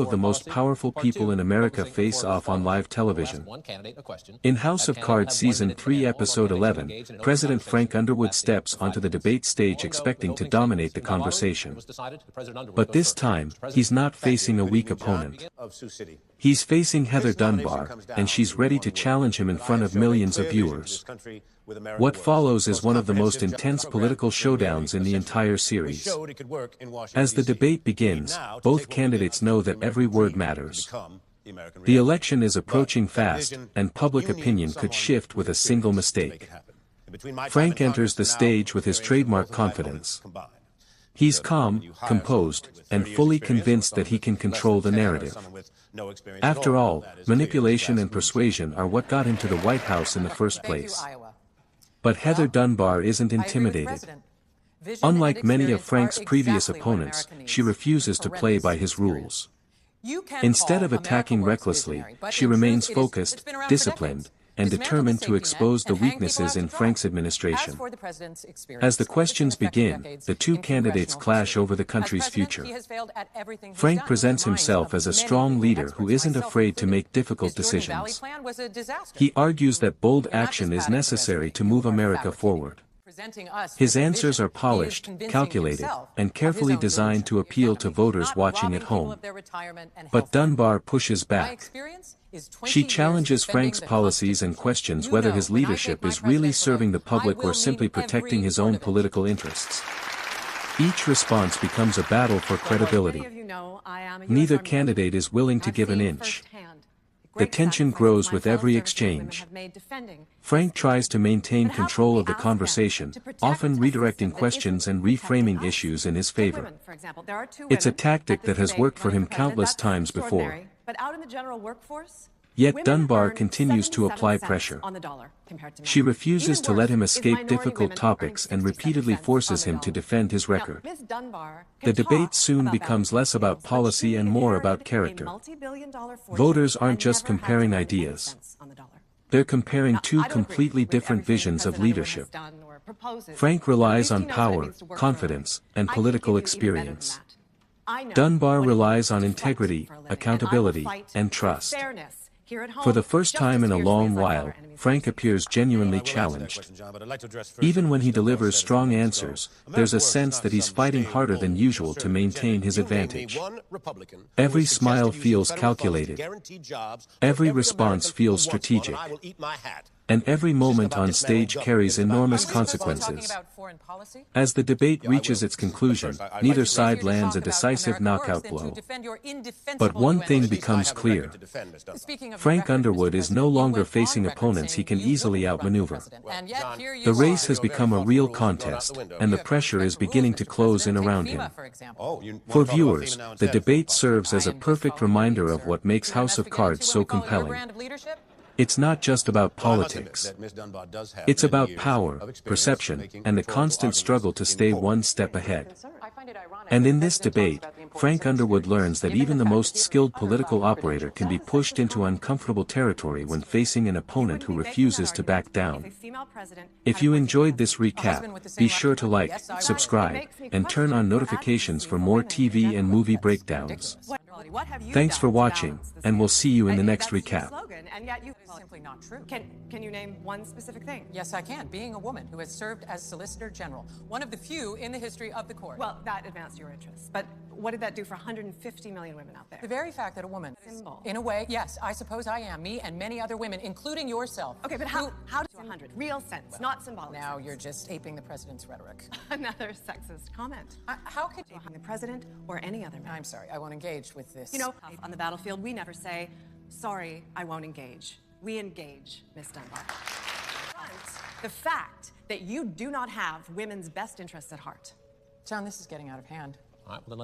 of the most powerful people in America face off on live television. In House of Cards Season 3 Episode 11, President Frank Underwood steps onto the debate stage expecting to dominate the conversation. But this time, he's not facing a weak opponent. He's facing Heather Dunbar, and she's ready to challenge him in front of millions of viewers. What follows is one of the most intense political showdowns in the entire series. As the debate begins, both candidates know that every word matters. The election is approaching fast, and public opinion could shift with a single mistake. Frank enters the stage with his trademark confidence. He's calm, composed, and fully convinced that he can control the narrative. After all, manipulation and persuasion are what got him to the White House in the first place. But Heather Dunbar isn't intimidated. Unlike many of Frank's previous opponents, she refuses to play by his rules. Instead of attacking recklessly, she remains focused, disciplined, and determined to expose the weaknesses in Frank's administration. As the questions begin, the two candidates clash over the country's future. Frank presents himself as a strong leader who isn't afraid to make difficult decisions. He argues that bold action is necessary to move America forward. His answers are polished, calculated, and carefully designed to appeal to voters watching at home. But Dunbar pushes back. She challenges Frank's policies and questions whether his leadership is really serving the public or simply protecting his own political interests. Each response becomes a battle for credibility. Neither candidate is willing to give an inch. The tension grows with every exchange. Frank tries to maintain control of the conversation, often redirecting questions and reframing issues in his favor. It's a tactic that has worked for him countless times before. Yet Dunbar continues to apply pressure. She refuses to let him escape difficult topics and repeatedly forces him to defend his record. The debate soon becomes less about policy and more about character. Voters aren't just comparing ideas. They're comparing two completely different visions of leadership. Frank relies on power, confidence, and political experience. Dunbar relies on integrity, accountability, and trust. For the first time in a long while, Frank appears genuinely challenged. Even when he delivers strong answers, there's a sense that he's fighting harder than usual to maintain his advantage. Every smile feels calculated. Every response feels strategic. And every moment on stage carries enormous consequences. As the debate reaches its conclusion, neither side lands a decisive knockout blow. But one thing becomes clear. Frank Underwood is no longer facing opponents he can easily outmaneuver. The race has become a real contest, and the pressure is beginning to close in around him. For viewers, the debate serves as a perfect reminder of what makes House of Cards so compelling. It's not just about politics. It's about power, perception, and the constant struggle to stay one step ahead. And in this debate, Frank Underwood learns that even the most skilled political operator can be pushed into uncomfortable territory when facing an opponent who refuses to back down. If you enjoyed this recap, be sure to like, subscribe, and turn on notifications for more TV and movie breakdowns. Thanks for watching, and we'll see you in the next recap. And yet you simply not true. Can you name one specific thing? Yes, I can. Being a woman who has served as Solicitor General, one of the few in the history of the court. Well, that advanced your interests. But what did that do for 150 million women out there? The very fact that a woman, Symbol. in a way, yes, I suppose I am. Me and many other women, including yourself. Okay, but how does 100? Real sense, not symbolic Now sense. you're just aping the president's rhetoric. Another sexist comment. How could you? The president or any other man. I'm sorry, I won't engage with this. You know, on the battlefield, we never say, sorry, I won't engage. We engage, Miss Dunbar. The fact that you do not have women's best interests at heart. John, this is getting out of hand. All right, well, then